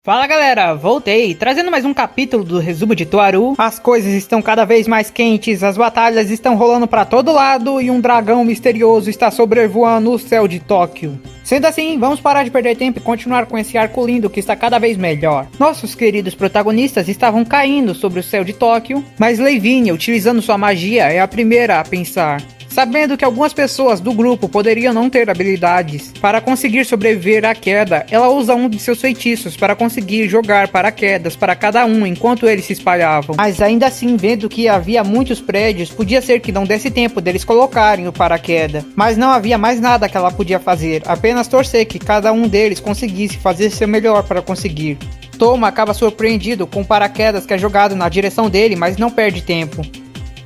Fala galera, voltei, trazendo mais um capítulo do resumo de Toaru. As coisas estão cada vez mais quentes, as batalhas estão rolando pra todo lado e um dragão misterioso está sobrevoando o céu de Tóquio. Sendo assim, vamos parar de perder tempo e continuar com esse arco lindo que está cada vez melhor. Nossos queridos protagonistas estavam caindo sobre o céu de Tóquio, mas Lavinia, utilizando sua magia, é a primeira a pensar. Sabendo que algumas pessoas do grupo poderiam não ter habilidades para conseguir sobreviver à queda, ela usa um de seus feitiços para conseguir jogar paraquedas para cada um enquanto eles se espalhavam. Mas ainda assim, vendo que havia muitos prédios, podia ser que não desse tempo deles colocarem o paraquedas. Mas não havia mais nada que ela podia fazer, apenas torcer que cada um deles conseguisse fazer seu melhor para conseguir. Toma acaba surpreendido com o paraquedas que é jogado na direção dele, mas não perde tempo.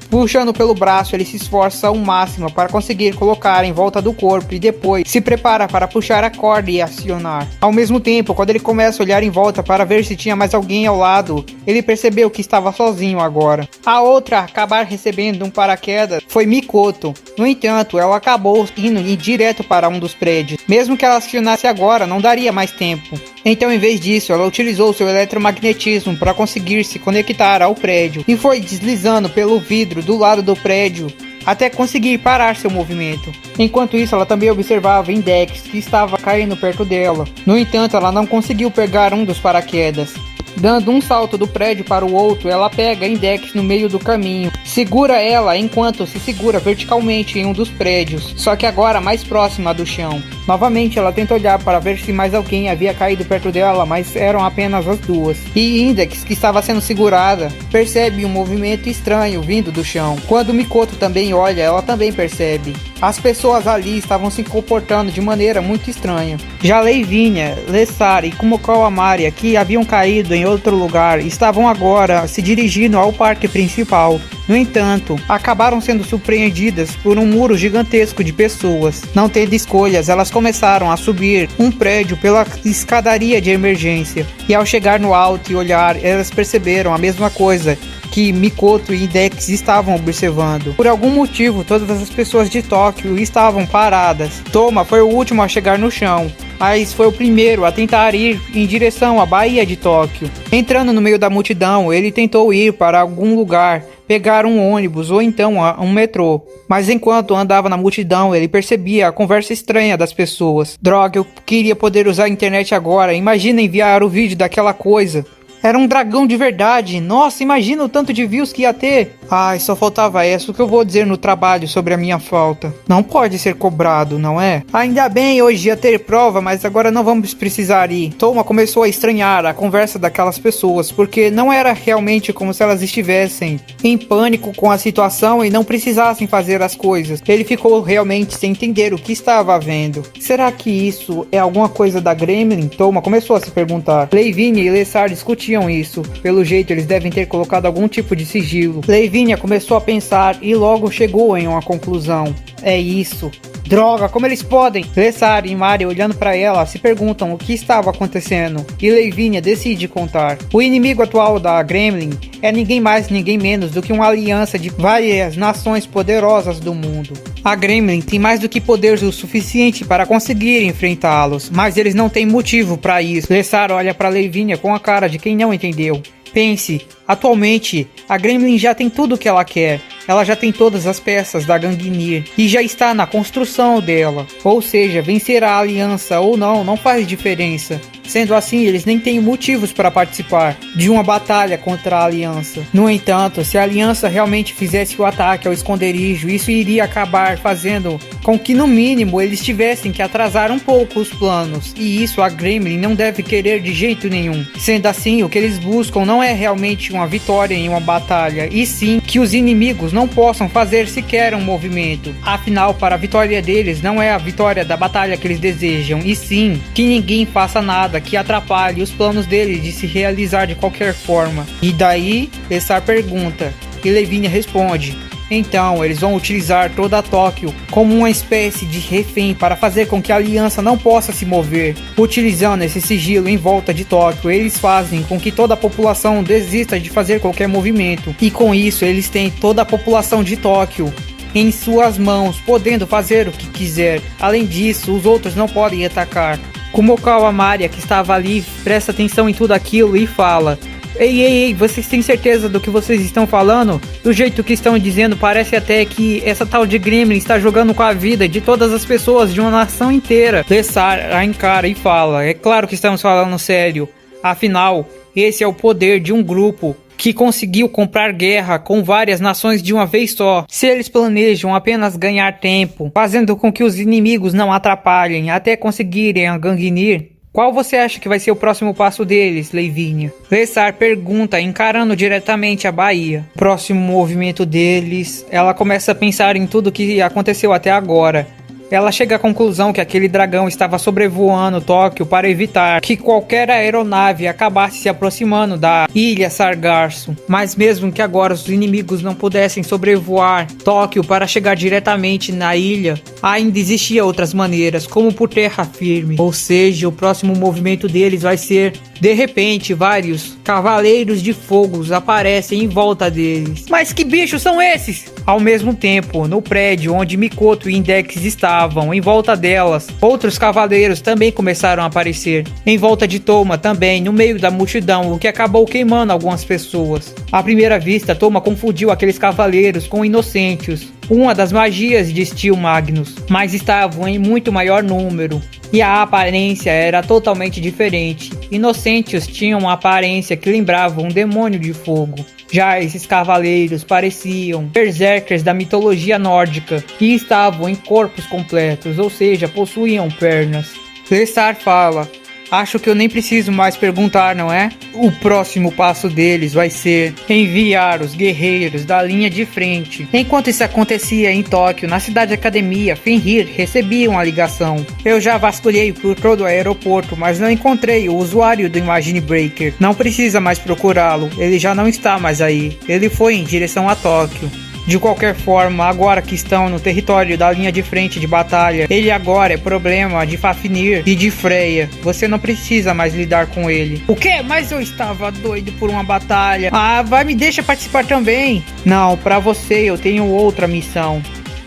Puxando pelo braço, ele se esforça ao máximo para conseguir colocar em volta do corpo e depois se prepara para puxar a corda e acionar. Ao mesmo tempo, quando ele começa a olhar em volta para ver se tinha mais alguém ao lado, ele percebeu que estava sozinho agora. A outra a acabar recebendo um paraquedas foi Mikoto. No entanto, ela acabou indo direto para um dos prédios. Mesmo que ela acionasse agora, não daria mais tempo. Então, em vez disso, ela utilizou seu eletromagnetismo para conseguir se conectar ao prédio e foi deslizando pelo vidro do lado do prédio até conseguir parar seu movimento. Enquanto isso, ela também observava Index, que estava caindo perto dela. No entanto, ela não conseguiu pegar um dos paraquedas. Dando um salto do prédio para o outro, ela pega Index no meio do caminho. Segura ela enquanto se segura verticalmente em um dos prédios, só que agora mais próxima do chão. Novamente ela tenta olhar para ver se mais alguém havia caído perto dela, mas eram apenas as duas. E Index, que estava sendo segurada, percebe um movimento estranho vindo do chão. Quando Mikoto também olha, ela também percebe. As pessoas ali estavam se comportando de maneira muito estranha. Já Lavinia, Lessar e Kumiko Amaria, que haviam caído em outro lugar, estavam agora se dirigindo ao parque principal. No entanto, acabaram sendo surpreendidas por um muro gigantesco de pessoas. Não tendo escolhas, elas começaram a subir um prédio pela escadaria de emergência. E ao chegar no alto e olhar, elas perceberam a mesma coisa que Mikoto e Index estavam observando. Por algum motivo, todas as pessoas de Tóquio estavam paradas. Toma foi o último a chegar no chão, mas foi o primeiro a tentar ir em direção à Baía de Tóquio. Entrando no meio da multidão, ele tentou ir para algum lugar, pegar um ônibus ou então um metrô. Mas enquanto andava na multidão, ele percebia a conversa estranha das pessoas. Droga, eu queria poder usar a internet agora. Imagina enviar o vídeo daquela coisa. Era um dragão de verdade. Nossa, imagina o tanto de views que ia ter. Ai, só faltava essa. O que eu vou dizer no trabalho sobre a minha falta? Não pode ser cobrado, não é? Ainda bem, hoje ia ter prova, mas agora não vamos precisar ir. Toma começou a estranhar a conversa daquelas pessoas, porque não era realmente como se elas estivessem em pânico com a situação e não precisassem fazer as coisas. Ele ficou realmente sem entender o que estava vendo. Será que isso é alguma coisa da Gremlin? Toma começou a se perguntar. Lavinia e Lessar discutiam isso. Pelo jeito, eles devem ter colocado algum tipo de sigilo. Lavinia começou a pensar e logo chegou em uma conclusão. É isso. Droga, como eles podem? Lessar e Mari, olhando para ela, se perguntam o que estava acontecendo. E Lavinia decide contar. O inimigo atual da Gremlin é ninguém mais, ninguém menos do que uma aliança de várias nações poderosas do mundo. A Gremlin tem mais do que poder o suficiente para conseguir enfrentá-los, mas eles não têm motivo para isso. Lessar olha para Lavinia com a cara de quem não entendeu. Pense, atualmente, a Gremlin já tem tudo o que ela quer. Ela já tem todas as peças da Gangnir e já está na construção dela. Ou seja, vencer a aliança ou não faz diferença. Sendo assim, eles nem têm motivos para participar de uma batalha contra a aliança. No entanto, se a aliança realmente fizesse o ataque ao esconderijo, isso iria acabar fazendo com que no mínimo eles tivessem que atrasar um pouco os planos. E isso a Gremlin não deve querer de jeito nenhum. Sendo assim, o que eles buscam não é realmente uma vitória em uma batalha, e sim que os inimigos não possam fazer sequer um movimento. Afinal, para a vitória deles não é a vitória da batalha que eles desejam, e sim que ninguém faça nada que atrapalhe os planos deles de se realizar de qualquer forma. E daí, Lessar pergunta, e Lavinia responde. Então, eles vão utilizar toda a Tóquio como uma espécie de refém para fazer com que a aliança não possa se mover. Utilizando esse sigilo em volta de Tóquio, eles fazem com que toda a população desista de fazer qualquer movimento. E com isso, eles têm toda a população de Tóquio em suas mãos, podendo fazer o que quiser. Além disso, os outros não podem atacar. Kumokawa Maria, que estava ali, presta atenção em tudo aquilo e fala: Ei, vocês têm certeza do que vocês estão falando? Do jeito que estão dizendo, parece até que essa tal de Gremlin está jogando com a vida de todas as pessoas de uma nação inteira. Lessar a encara e fala: É claro que estamos falando sério. Afinal, esse é o poder de um grupo que conseguiu comprar guerra com várias nações de uma vez só. Se eles planejam apenas ganhar tempo, fazendo com que os inimigos não atrapalhem até conseguirem a Gungnir, qual você acha que vai ser o próximo passo deles, Lavinia? Lessar pergunta, encarando diretamente a Bahia. Próximo movimento deles, ela começa a pensar em tudo que aconteceu até agora. Ela chega à conclusão que aquele dragão estava sobrevoando Tóquio para evitar que qualquer aeronave acabasse se aproximando da ilha Sargasso. Mas mesmo que agora os inimigos não pudessem sobrevoar Tóquio para chegar diretamente na ilha, ainda existiam outras maneiras, como por terra firme. Ou seja, o próximo movimento deles vai ser, de repente, vários cavaleiros de fogos aparecem em volta deles. Mas que bichos são esses? Ao mesmo tempo, no prédio onde Mikoto e Index estavam, em volta delas, outros cavaleiros também começaram a aparecer. Em volta de Toma também, no meio da multidão, o que acabou queimando algumas pessoas. À primeira vista, Toma confundiu aqueles cavaleiros com inocentes, uma das magias de Steel Magnus, mas estavam em muito maior número. E a aparência era totalmente diferente. Inocentes tinham uma aparência que lembrava um demônio de fogo. Já esses cavaleiros pareciam berserkers da mitologia nórdica e estavam em corpos completos, ou seja, possuíam pernas. Lessar fala: Acho que eu nem preciso mais perguntar, não é? O próximo passo deles vai ser enviar os guerreiros da linha de frente. Enquanto isso acontecia em Tóquio, na cidade academia, Fenrir recebia uma ligação. Eu já vasculhei por todo o aeroporto, mas não encontrei o usuário do Imagine Breaker. Não precisa mais procurá-lo, ele já não está mais aí. Ele foi em direção a Tóquio. De qualquer forma, agora que estão no território da linha de frente de batalha, ele agora é problema de Fafnir e de Freya. Você não precisa mais lidar com ele. O quê? Mas eu estava doido por uma batalha. Vai, me deixa participar também. Não, pra você eu tenho outra missão.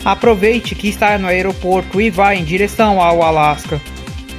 Aproveite que está no aeroporto e vá em direção ao Alasca.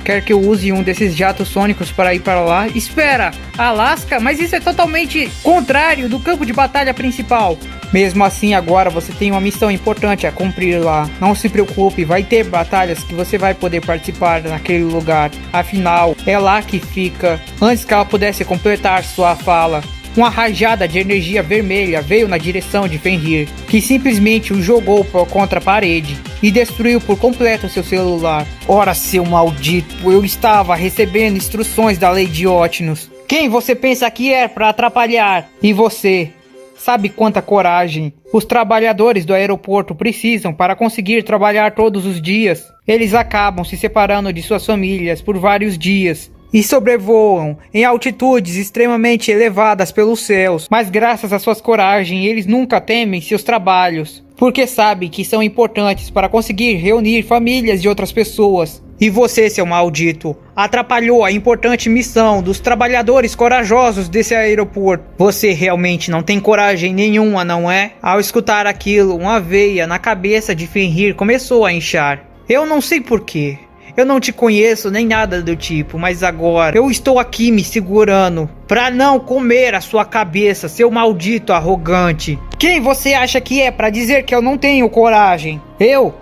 Quer que eu use um desses jatos sônicos para ir para lá? Espera! Alasca? Mas isso é totalmente contrário do campo de batalha principal. Mesmo assim, agora você tem uma missão importante a cumprir lá. Não se preocupe, vai ter batalhas que você vai poder participar naquele lugar. Afinal, é lá que fica. Antes que ela pudesse completar sua fala, uma rajada de energia vermelha veio na direção de Fenrir, que simplesmente o jogou contra a parede e destruiu por completo seu celular. Ora, seu maldito, eu estava recebendo instruções da Lady Otnus. Quem você pensa que é para atrapalhar? E você? Sabe quanta coragem os trabalhadores do aeroporto precisam para conseguir trabalhar todos os dias? Eles acabam se separando de suas famílias por vários dias e sobrevoam em altitudes extremamente elevadas pelos céus, mas graças à sua coragem eles nunca temem seus trabalhos, porque sabem que são importantes para conseguir reunir famílias de outras pessoas. E você, seu maldito, atrapalhou a importante missão dos trabalhadores corajosos desse aeroporto. Você realmente não tem coragem nenhuma, não é? Ao escutar aquilo, uma veia na cabeça de Fenrir começou a inchar. Eu não sei porquê. Eu não te conheço nem nada do tipo, mas agora eu estou aqui me segurando pra não comer a sua cabeça, seu maldito arrogante. Quem você acha que é pra dizer que eu não tenho coragem? Eu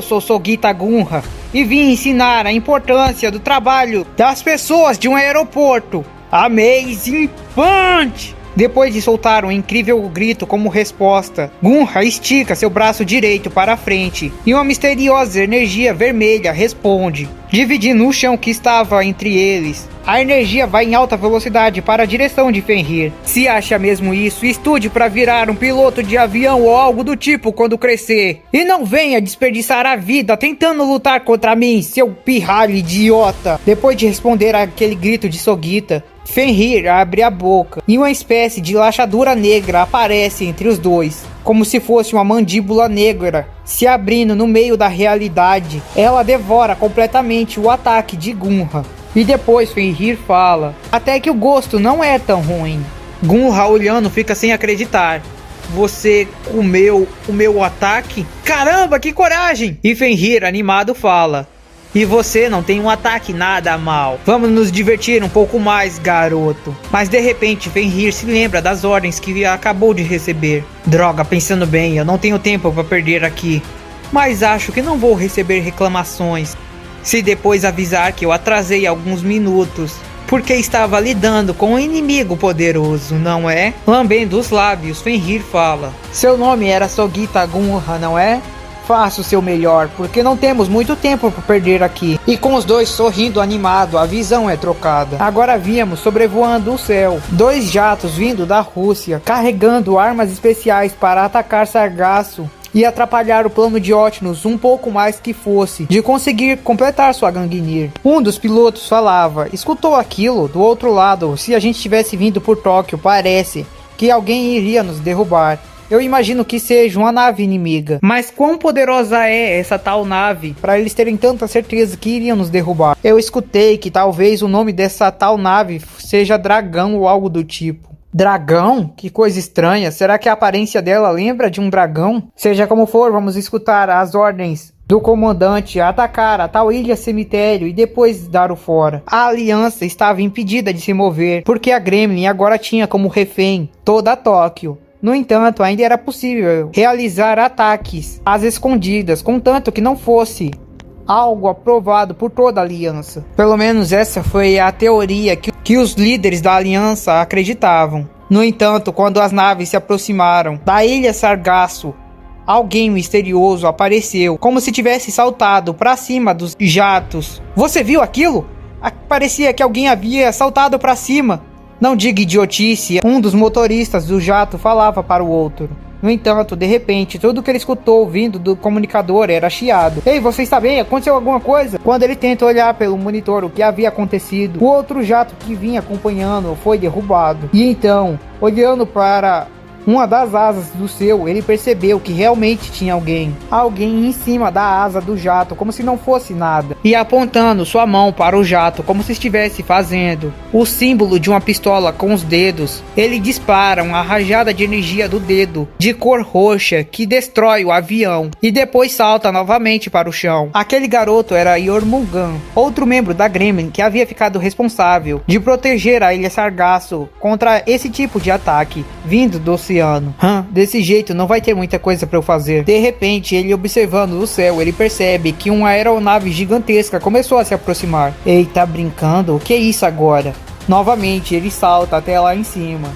sou Sogita Gunha e vim ensinar a importância do trabalho das pessoas de um aeroporto. Amazing Punch! Depois de soltar um incrível grito como resposta, Gunha estica seu braço direito para a frente e uma misteriosa energia vermelha responde, dividindo o chão que estava entre eles. A energia vai em alta velocidade para a direção de Fenrir. Se acha mesmo isso, estude para virar um piloto de avião ou algo do tipo quando crescer. E não venha desperdiçar a vida tentando lutar contra mim, seu pirralho idiota. Depois de responder aquele grito de Sogita, Fenrir abre a boca e uma espécie de rachadura negra aparece entre os dois, como se fosse uma mandíbula negra se abrindo no meio da realidade. Ela devora completamente o ataque de Gunha. E depois Fenrir fala: até que o gosto não é tão ruim. Gunha olhando fica sem acreditar. Você comeu o meu ataque? Caramba, que coragem! E Fenrir animado fala: E você não tem um ataque nada mal. Vamos nos divertir um pouco mais, garoto. Mas de repente Fenrir se lembra das ordens que acabou de receber. Droga, pensando bem, eu não tenho tempo para perder aqui. Mas acho que não vou receber reclamações se depois avisar que eu atrasei alguns minutos, porque estava lidando com um inimigo poderoso, não é? Lambendo os lábios, Fenrir fala: seu nome era Sogita Gunra, não é? Faça o seu melhor, porque não temos muito tempo para perder aqui. E com os dois sorrindo animado, a visão é trocada. Agora víamos sobrevoando o céu 2 jatos vindo da Rússia, carregando armas especiais para atacar Sargasso e atrapalhar o plano de Otnus um pouco mais que fosse de conseguir completar sua Gungnir. Um dos pilotos falava: escutou aquilo? Do outro lado, se a gente tivesse vindo por Tóquio, parece que alguém iria nos derrubar. Eu imagino que seja uma nave inimiga. Mas quão poderosa é essa tal nave para eles terem tanta certeza que iriam nos derrubar? Eu escutei que talvez o nome dessa tal nave seja Dragão ou algo do tipo. Dragão? Que coisa estranha. Será que a aparência dela lembra de um dragão? Seja como for, vamos escutar as ordens do comandante a atacar a tal ilha cemitério e depois dar o fora. A aliança estava impedida de se mover, porque a Gremlin agora tinha como refém toda a Tóquio. No entanto, ainda era possível realizar ataques às escondidas, contanto que não fosse algo aprovado por toda a aliança. Pelo menos essa foi a teoria que os líderes da aliança acreditavam. No entanto, quando as naves se aproximaram da ilha Sargasso, alguém misterioso apareceu, como se tivesse saltado para cima dos jatos. Você viu aquilo? Parecia que alguém havia saltado para cima. Não diga idiotice, um dos motoristas do jato falava para o outro. No entanto, de repente, tudo que ele escutou vindo do comunicador era chiado. Ei, você está bem? Aconteceu alguma coisa? Quando ele tenta olhar pelo monitor o que havia acontecido, o outro jato que vinha acompanhando foi derrubado. E então, olhando para uma das asas do seu, ele percebeu que realmente tinha alguém em cima da asa do jato, como se não fosse nada, e apontando sua mão para o jato, como se estivesse fazendo o símbolo de uma pistola com os dedos. Ele dispara uma rajada de energia do dedo, de cor roxa, que destrói o avião, e depois salta novamente para o chão. Aquele garoto era Jormungand, outro membro da Gremlin que havia ficado responsável de proteger a ilha Sargasso contra esse tipo de ataque, vindo do oceano. Desse jeito não vai ter muita coisa para eu fazer. De repente, ele observando o céu, ele percebe que uma aeronave gigantesca começou a se aproximar. Ei, tá brincando? O que é isso agora? Novamente, ele salta até lá em cima.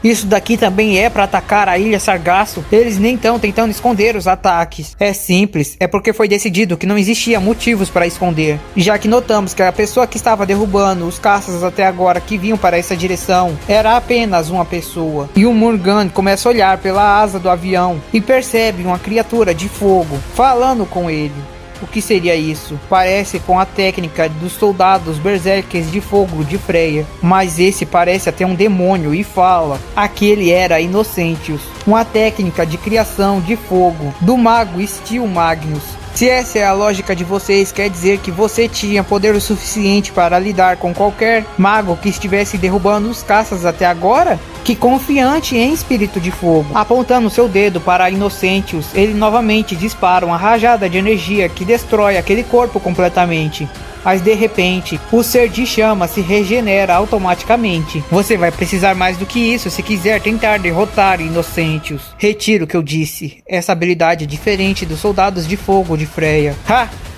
Isso daqui também é para atacar a ilha Sargasso? Eles nem estão tentando esconder os ataques. É simples, é porque foi decidido que não existia motivos para esconder. Já que notamos que a pessoa que estava derrubando os caças até agora que vinham para essa direção era apenas uma pessoa. E o Murgan começa a olhar pela asa do avião e percebe uma criatura de fogo falando com ele. O que seria isso? Parece com a técnica dos soldados berserkers de fogo de Freya, mas esse parece até um demônio e fala. Aquele era Inocentius, uma técnica de criação de fogo do mago Steel Magnus. Se essa é a lógica de vocês, quer dizer que você tinha poder o suficiente para lidar com qualquer mago que estivesse derrubando os caças até agora? Que confiante em espírito de fogo. Apontando seu dedo para Inocentius, ele novamente dispara uma rajada de energia que destrói aquele corpo completamente. Mas de repente, o ser de chama se regenera automaticamente. Você vai precisar mais do que isso se quiser tentar derrotar Inocentius. Retiro o que eu disse. Essa habilidade é diferente dos soldados de fogo de Freya.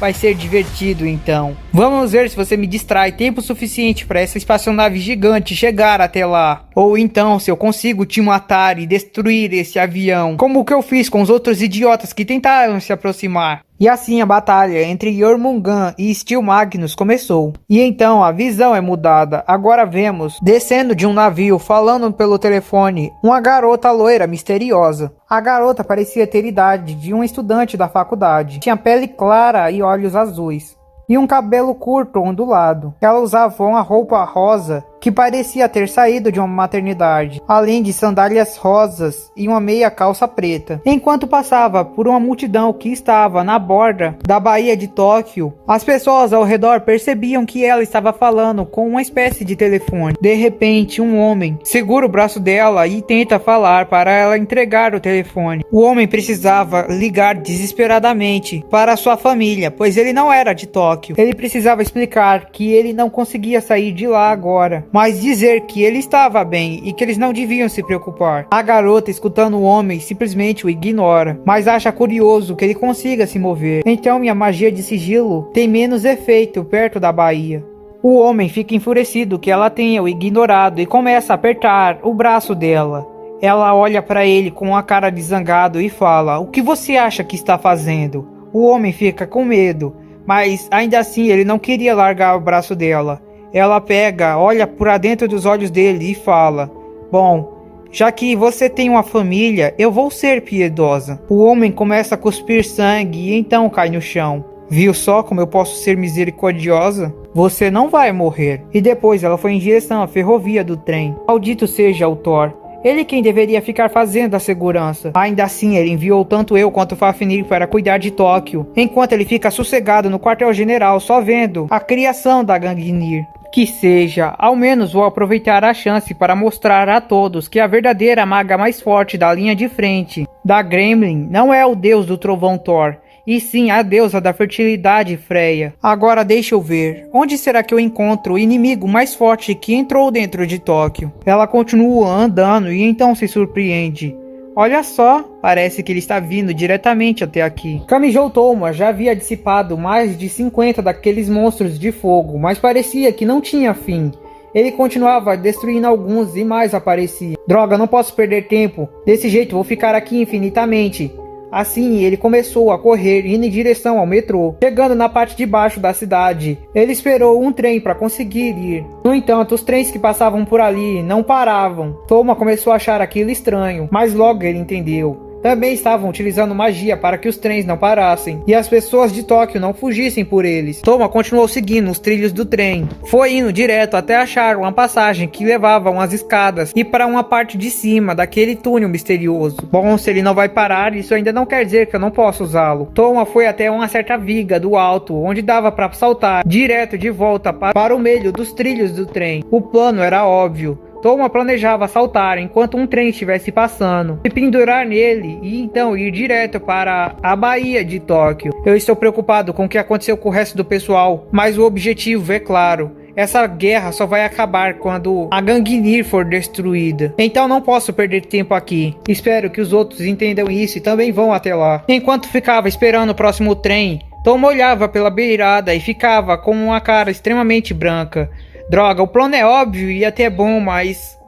Vai ser divertido então. Vamos ver se você me distrai tempo suficiente para essa espaçonave gigante chegar até lá. Ou então se eu consigo te matar e destruir esse avião, como o que eu fiz com os outros idiotas que tentaram se aproximar. E assim a batalha entre Jormungand e Steel Magnus começou. E então a visão é mudada. Agora vemos, descendo de um navio, falando pelo telefone, uma garota loira misteriosa. A garota parecia ter idade de um estudante da faculdade. Tinha pele clara e olhos azuis. E um cabelo curto ondulado. Ela usava uma roupa rosa que parecia ter saído de uma maternidade, além de sandálias rosas e uma meia calça preta. Enquanto passava por uma multidão que estava na borda da Baía de Tóquio, as pessoas ao redor percebiam que ela estava falando com uma espécie de telefone. De repente, um homem segura o braço dela e tenta falar para ela entregar o telefone. O homem precisava ligar desesperadamente para sua família, pois ele não era de Tóquio. Ele precisava explicar que ele não conseguia sair de lá agora, mas dizer que ele estava bem e que eles não deviam se preocupar. A garota, escutando o homem, simplesmente o ignora, mas acha curioso que ele consiga se mover. Então minha magia de sigilo tem menos efeito perto da baía. O homem fica enfurecido que ela tenha o ignorado e começa a apertar o braço dela. Ela olha para ele com uma cara de zangado e fala: "O que você acha que está fazendo?" O homem fica com medo, mas ainda assim ele não queria largar o braço dela. Ela pega, olha para dentro dos olhos dele e fala: "Bom, já que você tem uma família, eu vou ser piedosa." O homem começa a cuspir sangue e então cai no chão. "Viu só como eu posso ser misericordiosa? Você não vai morrer." E depois ela foi em direção à ferrovia do trem. Maldito seja o Thor. Ele quem deveria ficar fazendo a segurança. Ainda assim, ele enviou tanto eu quanto Fafnir para cuidar de Tóquio, enquanto ele fica sossegado no quartel-general só vendo a criação da Gungnir. Que seja, ao menos vou aproveitar a chance para mostrar a todos que a verdadeira maga mais forte da linha de frente da Gremlin não é o deus do trovão Thor, e sim a deusa da fertilidade Freya. Agora deixa eu ver, onde será que eu encontro o inimigo mais forte que entrou dentro de Tóquio? Ela continua andando e então se surpreende. Olha só, parece que ele está vindo diretamente até aqui. Kamijou Toma já havia dissipado mais de 50 daqueles monstros de fogo, mas parecia que não tinha fim. Ele continuava destruindo alguns e mais aparecia. Droga, não posso perder tempo. Desse jeito vou ficar aqui infinitamente. Assim, ele começou a correr indo em direção ao metrô. Chegando na parte de baixo da cidade, ele esperou um trem para conseguir ir. No entanto, os trens que passavam por ali não paravam. Toma começou a achar aquilo estranho, mas logo ele entendeu. Também estavam utilizando magia para que os trens não parassem e as pessoas de Tóquio não fugissem por eles. Toma continuou seguindo os trilhos do trem. Foi indo direto até achar uma passagem que levava umas escadas e para uma parte de cima daquele túnel misterioso. Bom, se ele não vai parar, isso ainda não quer dizer que eu não posso usá-lo. Toma foi até uma certa viga do alto, onde dava para saltar direto de volta para o meio dos trilhos do trem. O plano era óbvio. Toma planejava saltar enquanto um trem estivesse passando, se pendurar nele e então ir direto para a Baía de Tóquio. Eu estou preocupado com o que aconteceu com o resto do pessoal, mas o objetivo é claro. Essa guerra só vai acabar quando a Gungnir for destruída. Então não posso perder tempo aqui. Espero que os outros entendam isso e também vão até lá. Enquanto ficava esperando o próximo trem, Toma olhava pela beirada e ficava com uma cara extremamente branca. Droga, o plano é óbvio e até bom, mas...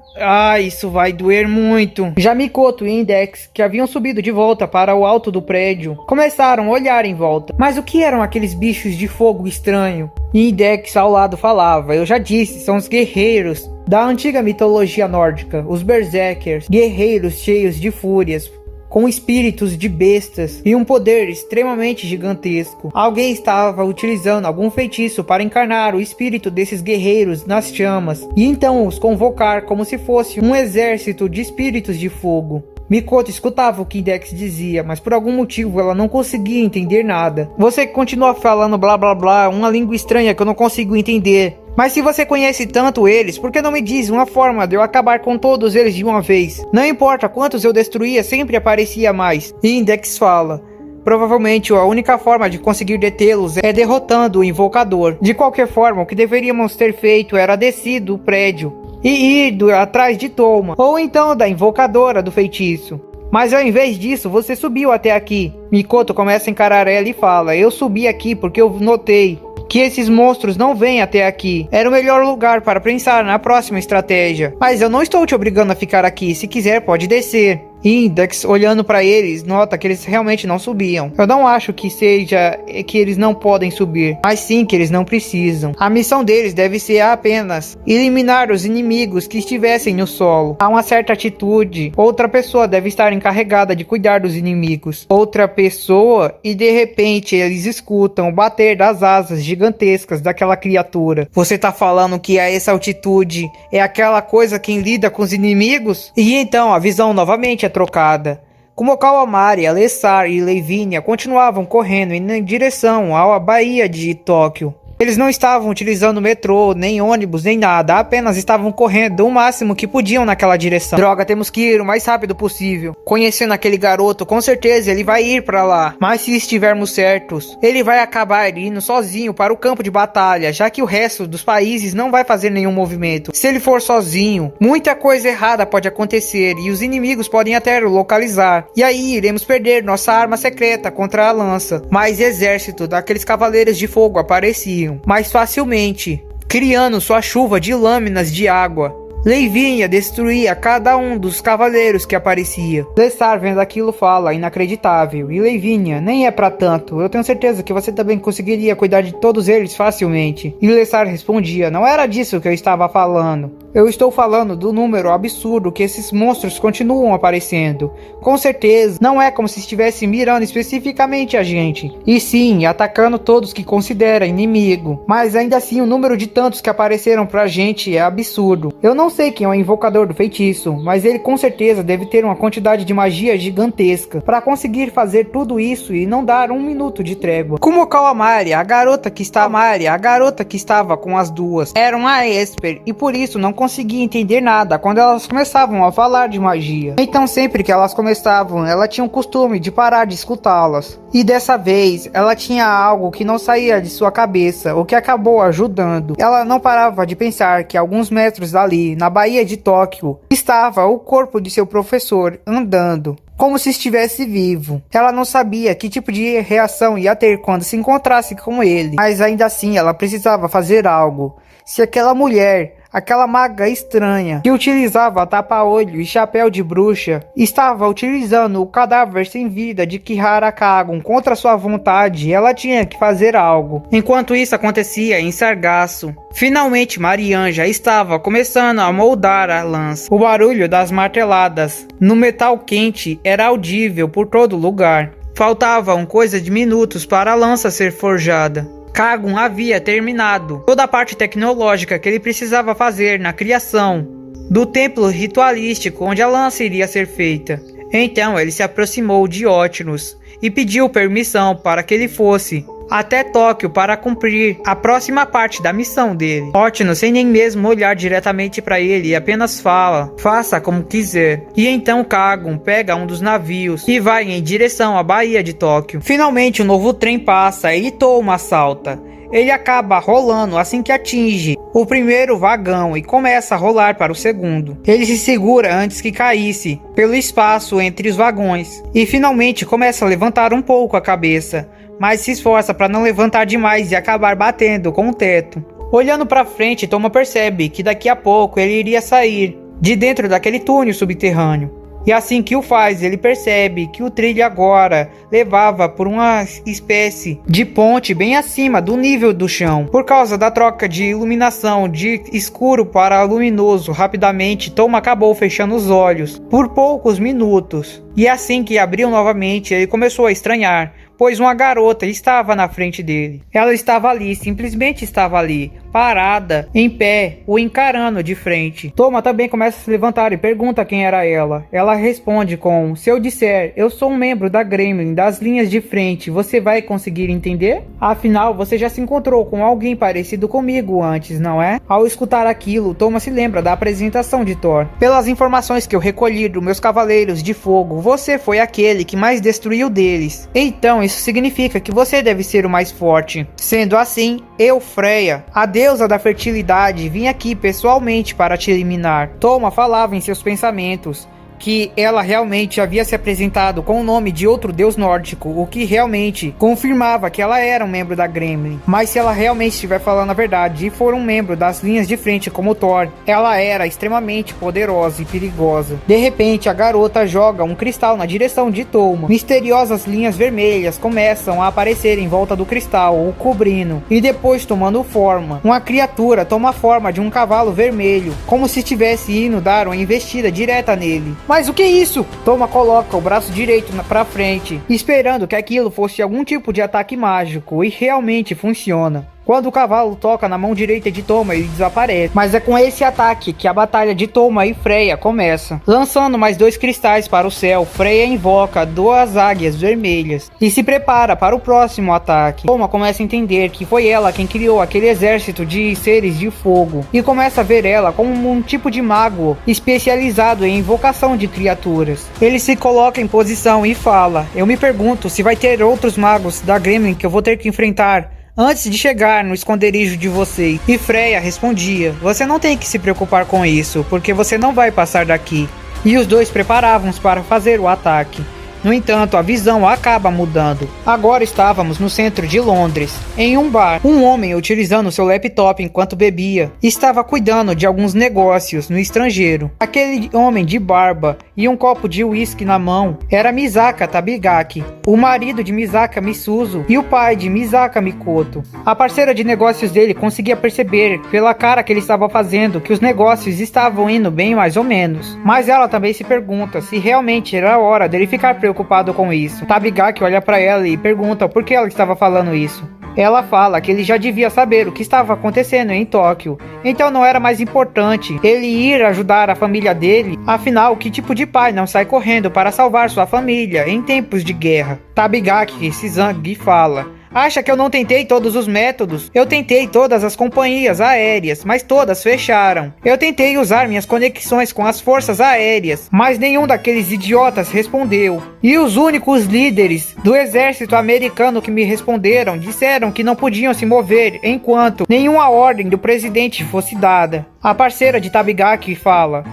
isso vai doer muito. Já Mikoto e Index, que haviam subido de volta para o alto do prédio, começaram a olhar em volta. Mas o que eram aqueles bichos de fogo estranho? E Index ao lado falava: "Eu já disse, são os guerreiros da antiga mitologia nórdica, os Berserkers, guerreiros cheios de fúrias, com espíritos de bestas e um poder extremamente gigantesco. Alguém estava utilizando algum feitiço para encarnar o espírito desses guerreiros nas chamas e então os convocar como se fosse um exército de espíritos de fogo." Mikoto escutava o que Index dizia, mas por algum motivo ela não conseguia entender nada. "Você continua falando blá blá blá, uma língua estranha que eu não consigo entender. Mas se você conhece tanto eles, por que não me diz uma forma de eu acabar com todos eles de uma vez? Não importa quantos eu destruía, sempre aparecia mais." E Index fala: "Provavelmente a única forma de conseguir detê-los é derrotando o invocador. De qualquer forma, o que deveríamos ter feito era descer do prédio e ir atrás de Toma, ou então da invocadora do feitiço. Mas ao invés disso, você subiu até aqui." Mikoto começa a encarar ela e fala: "Eu subi aqui porque eu notei que esses monstros não vêm até aqui. Era o melhor lugar para pensar na próxima estratégia. Mas eu não estou te obrigando a ficar aqui. Se quiser, pode descer." Index, olhando para eles, nota que eles realmente não subiam. Eu não acho que seja que eles não podem subir, mas sim que eles não precisam. A missão deles deve ser apenas eliminar os inimigos que estivessem no solo. Há uma certa atitude. Outra pessoa deve estar encarregada de cuidar dos inimigos. Outra pessoa, e de repente eles escutam o bater das asas gigantescas daquela criatura. Você tá falando que a essa altitude é aquela coisa quem lida com os inimigos? E então a visão novamente é trocada. Como Kawamari, Alessar e Lavinia continuavam correndo em direção à Baía de Tóquio. Eles não estavam utilizando metrô, nem ônibus, nem nada, apenas estavam correndo o máximo que podiam naquela direção. Droga, temos que ir o mais rápido possível. Conhecendo aquele garoto, com certeza ele vai ir pra lá. Mas se estivermos certos, ele vai acabar indo sozinho para o campo de batalha, já que o resto dos países não vai fazer nenhum movimento. Se ele for sozinho, muita coisa errada pode acontecer e os inimigos podem até o localizar. E aí iremos perder nossa arma secreta contra a lança. Mas exército daqueles cavaleiros de fogo apareciam mais facilmente, criando sua chuva de lâminas de água. Lavinia destruía cada um dos cavaleiros que aparecia. Alessar vendo aquilo fala, inacreditável. E Lavinia, nem é pra tanto. Eu tenho certeza que você também conseguiria cuidar de todos eles facilmente. E Alessar respondia, não era disso que eu estava falando. Eu estou falando do número absurdo que esses monstros continuam aparecendo. Com certeza, não é como se estivesse mirando especificamente a gente. E sim, atacando todos que considera inimigo. Mas ainda assim, o número de tantos que apareceram pra gente é absurdo. Eu não sei quem é o invocador do feitiço, mas ele com certeza deve ter uma quantidade de magia gigantesca para conseguir fazer tudo isso e não dar um minuto de trégua. Como Kawamari, a garota que estava com as duas, era uma Esper e por isso não conseguia entender nada quando elas começavam a falar de magia. Então sempre que elas começavam, ela tinha o costume de parar de escutá-las. E dessa vez, ela tinha algo que não saía de sua cabeça, o que acabou ajudando. Ela não parava de pensar que alguns metros dali, na Baía de Tóquio, estava o corpo de seu professor andando, como se estivesse vivo. Ela não sabia que tipo de reação ia ter quando se encontrasse com ele, mas ainda assim ela precisava fazer algo. Se aquela mulher, aquela maga estranha, que utilizava tapa-olho e chapéu de bruxa, estava utilizando o cadáver sem vida de Kihara Kagon contra sua vontade, ela tinha que fazer algo. Enquanto isso acontecia em Sargasso, finalmente Marian já estava começando a moldar a lança. O barulho das marteladas no metal quente era audível por todo lugar. Faltavam coisa de minutos para a lança ser forjada. Kagon havia terminado toda a parte tecnológica que ele precisava fazer na criação do templo ritualístico onde a lança iria ser feita. Então ele se aproximou de Otinus e pediu permissão para que ele fosse até Tóquio para cumprir a próxima parte da missão dele. Otinus, sem nem mesmo olhar diretamente para ele, apenas fala, faça como quiser. E então Kagon pega um dos navios e vai em direção à Baía de Tóquio. Finalmente o novo trem passa e Touma salta. Ele acaba rolando assim que atinge o primeiro vagão e começa a rolar para o segundo. Ele se segura antes que caísse pelo espaço entre os vagões e finalmente começa a levantar um pouco a cabeça, mas se esforça para não levantar demais e acabar batendo com o teto. Olhando para frente, Touma percebe que daqui a pouco ele iria sair de dentro daquele túnel subterrâneo. E assim que o faz, ele percebe que o trilho agora levava por uma espécie de ponte bem acima do nível do chão. Por causa da troca de iluminação de escuro para luminoso, rapidamente Touma acabou fechando os olhos por poucos minutos. E assim que abriu novamente, ele começou a estranhar, pois uma garota estava na frente dele. Ela estava ali, simplesmente estava ali, parada, em pé, o encarando de frente. Touma também começa a se levantar e pergunta quem era ela. Ela responde com, se eu disser, eu sou um membro da Gremlin, das linhas de frente, você vai conseguir entender? Afinal, você já se encontrou com alguém parecido comigo antes, não é? Ao escutar aquilo, Touma se lembra da apresentação de Thor. Pelas informações que eu recolhi dos meus cavaleiros de fogo, você foi aquele que mais destruiu deles. Então, isso significa que você deve ser o mais forte. Sendo assim, eu, Freya, a deusa da fertilidade, vim aqui pessoalmente para te eliminar. Touma falava em seus pensamentos, que ela realmente havia se apresentado com o nome de outro deus nórdico, o que realmente confirmava que ela era um membro da Gremlin. Mas se ela realmente estiver falando a verdade e for um membro das linhas de frente como Thor, ela era extremamente poderosa e perigosa. De repente, a garota joga um cristal na direção de Toma. Misteriosas linhas vermelhas começam a aparecer em volta do cristal, o cobrindo, e depois tomando forma. Uma criatura toma a forma de um cavalo vermelho, como se estivesse indo dar uma investida direta nele. Mas o que é isso? Toma coloca o braço direito pra frente, esperando que aquilo fosse algum tipo de ataque mágico, e realmente funciona. Quando o cavalo toca na mão direita de Toma, ele desaparece. Mas é com esse ataque que a batalha de Toma e Freya começa. Lançando mais 2 cristais para o céu, Freya invoca 2 águias vermelhas e se prepara para o próximo ataque. Toma começa a entender que foi ela quem criou aquele exército de seres de fogo e começa a ver ela como um tipo de mago especializado em invocação de criaturas. Ele se coloca em posição e fala: "Eu me pergunto se vai ter outros magos da Gremlin que eu vou ter que enfrentar antes de chegar no esconderijo de vocês." E Freya respondia: "Você não tem que se preocupar com isso, porque você não vai passar daqui." E os dois preparavam-se para fazer o ataque. No entanto, a visão acaba mudando. Agora estávamos no centro de Londres, em um bar. Um homem, utilizando seu laptop enquanto bebia, estava cuidando de alguns negócios no estrangeiro. Aquele homem de barba e um copo de uísque na mão era Misaka Tabigaki, o marido de Misaka Misuzu e o pai de Misaka Mikoto. A parceira de negócios dele conseguia perceber, pela cara que ele estava fazendo, que os negócios estavam indo bem mais ou menos. Mas ela também se pergunta se realmente era a hora dele ficar preocupado com isso. Tabigaki olha para ela e pergunta por que ela estava falando isso. Ela fala que ele já devia saber o que estava acontecendo em Tóquio, então não era mais importante ele ir ajudar a família dele. Afinal, que tipo de pai não sai correndo para salvar sua família em tempos de guerra? Tabigaki se zanga e fala: "Acha que eu não tentei todos os métodos? Eu tentei todas as companhias aéreas, mas todas fecharam. Eu tentei usar minhas conexões com as forças aéreas, mas nenhum daqueles idiotas respondeu. E os únicos líderes do exército americano que me responderam disseram que não podiam se mover enquanto nenhuma ordem do presidente fosse dada." A parceira de Tabigaki fala: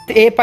Epa,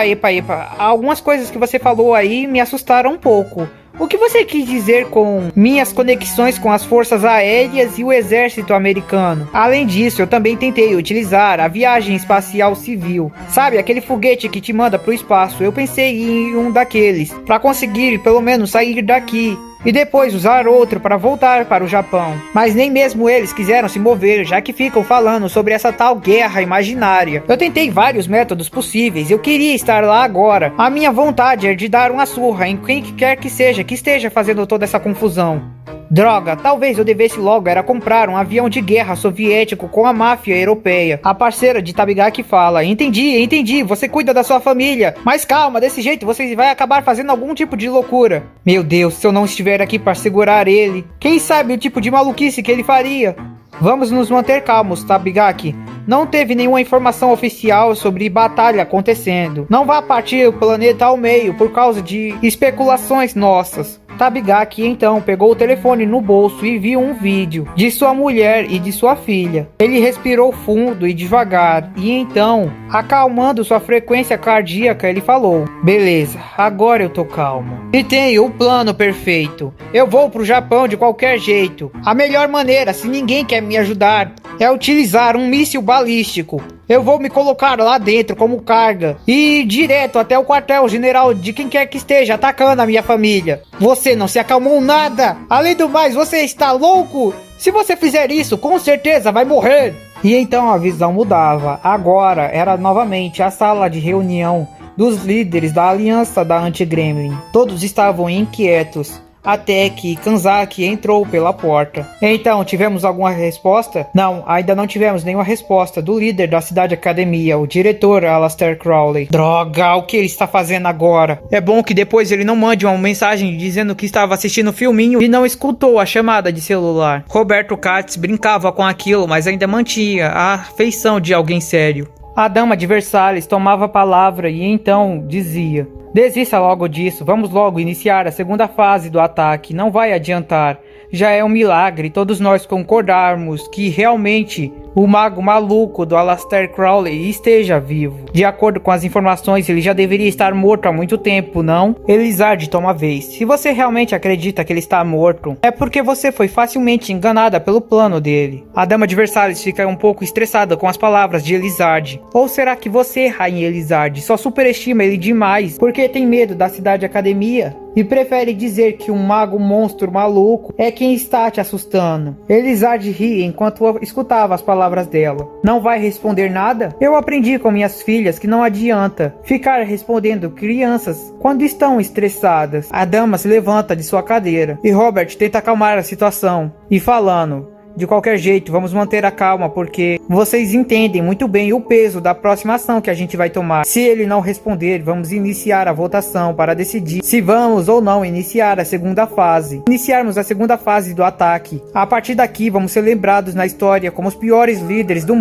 algumas coisas que você falou aí me assustaram um pouco. O que você quis dizer com minhas conexões com as forças aéreas e o exército americano? Além disso, eu também tentei utilizar a viagem espacial civil. Sabe, aquele foguete que te manda pro espaço. Eu pensei em um daqueles, para conseguir pelo menos sair daqui. E depois usar outro para voltar para o Japão. Mas nem mesmo eles quiseram se mover, já que ficam falando sobre essa tal guerra imaginária. Eu tentei vários métodos possíveis, eu queria estar lá agora. A minha vontade é de dar uma surra em quem quer que seja que esteja fazendo toda essa confusão. Droga, talvez eu devesse logo era comprar um avião de guerra soviético com a máfia europeia. A parceira de Tabigaki fala: Entendi, você cuida da sua família. Mas calma, desse jeito você vai acabar fazendo algum tipo de loucura. Meu Deus, se eu não estiver aqui para segurar ele, quem sabe o tipo de maluquice que ele faria? Vamos nos manter calmos, Tabigaki. Não teve nenhuma informação oficial sobre batalha acontecendo. Não vá partir o planeta ao meio por causa de especulações nossas. Tabigaki então pegou o telefone no bolso e viu um vídeo de sua mulher e de sua filha. Ele respirou fundo e devagar e então, acalmando sua frequência cardíaca, ele falou: "Beleza, agora eu tô calmo. E tenho o plano perfeito. Eu vou pro Japão de qualquer jeito. A melhor maneira, se ninguém quer me ajudar, é utilizar um míssil balístico. Eu vou me colocar lá dentro como carga e ir direto até o quartel-general de quem quer que esteja atacando a minha família. Você não se acalmou nada. Além do mais, você está louco? Se você fizer isso, com certeza vai morrer." E então a visão mudava. Agora era novamente a sala de reunião dos líderes da aliança da Anti-Gremlin. Todos estavam inquietos. Até que Kanzaki entrou pela porta. Então, tivemos alguma resposta? Não, ainda não tivemos nenhuma resposta do líder da Cidade Academia, o diretor Aleister Crowley. Droga, o que ele está fazendo agora? É bom que depois ele não mande uma mensagem dizendo que estava assistindo o filminho e não escutou a chamada de celular. Roberto Katz brincava com aquilo, mas ainda mantinha a feição de alguém sério. A dama de Versalhes tomava a palavra e então dizia: "Desista logo disso, vamos logo iniciar a segunda fase do ataque, não vai adiantar. já é um milagre todos nós concordarmos que realmente o mago maluco do Aleister Crowley esteja vivo. De acordo com as informações, ele já deveria estar morto há muito tempo, não? Elizarde toma vez. Se você realmente acredita que ele está morto, é porque você foi facilmente enganada pelo plano dele. A dama de Versalhes fica um pouco estressada com as palavras de Elizarde. Ou será que você, Rainha Elizarde, só superestima ele demais porque tem medo da cidade academia? E prefere dizer que um mago monstro maluco é quem está te assustando. Elizarde ri enquanto escutava as palavras dela. Não vai responder nada? Eu aprendi com minhas filhas que não adianta ficar respondendo crianças quando estão estressadas. A dama se levanta de sua cadeira e Robert tenta acalmar a situação e falando: de qualquer jeito, vamos manter a calma porque vocês entendem muito bem o peso da próxima ação que a gente vai tomar. Se ele não responder, vamos iniciar a votação para decidir se vamos ou não iniciar a segunda fase. Iniciarmos a segunda fase do ataque. A partir daqui, vamos ser lembrados na história como os piores líderes do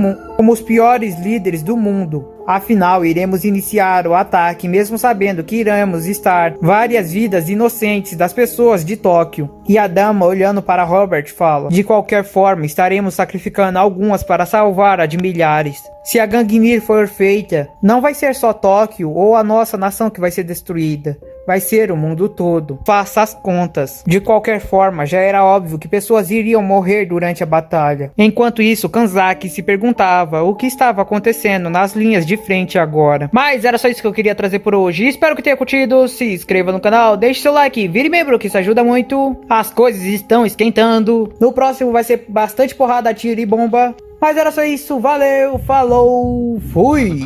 mundo. Afinal, iremos iniciar o ataque mesmo sabendo que iremos estar várias vidas inocentes das pessoas de Tóquio. E a dama, olhando para Robert, fala: de qualquer forma, estaremos sacrificando algumas para salvar a de milhares. Se a Gangnir for feita, não vai ser só Tóquio ou a nossa nação que vai ser destruída. Vai ser o mundo todo. Faça as contas. De qualquer forma, já era óbvio que pessoas iriam morrer durante a batalha. Enquanto isso, Kanzaki se perguntava o que estava acontecendo nas linhas de frente agora. Mas era só isso que eu queria trazer por hoje. Espero que tenha curtido. Se inscreva no canal, deixe seu like, vire membro que isso ajuda muito. As coisas estão esquentando. No próximo vai ser bastante porrada, tiro e bomba. Mas era só isso. Valeu, falou, fui!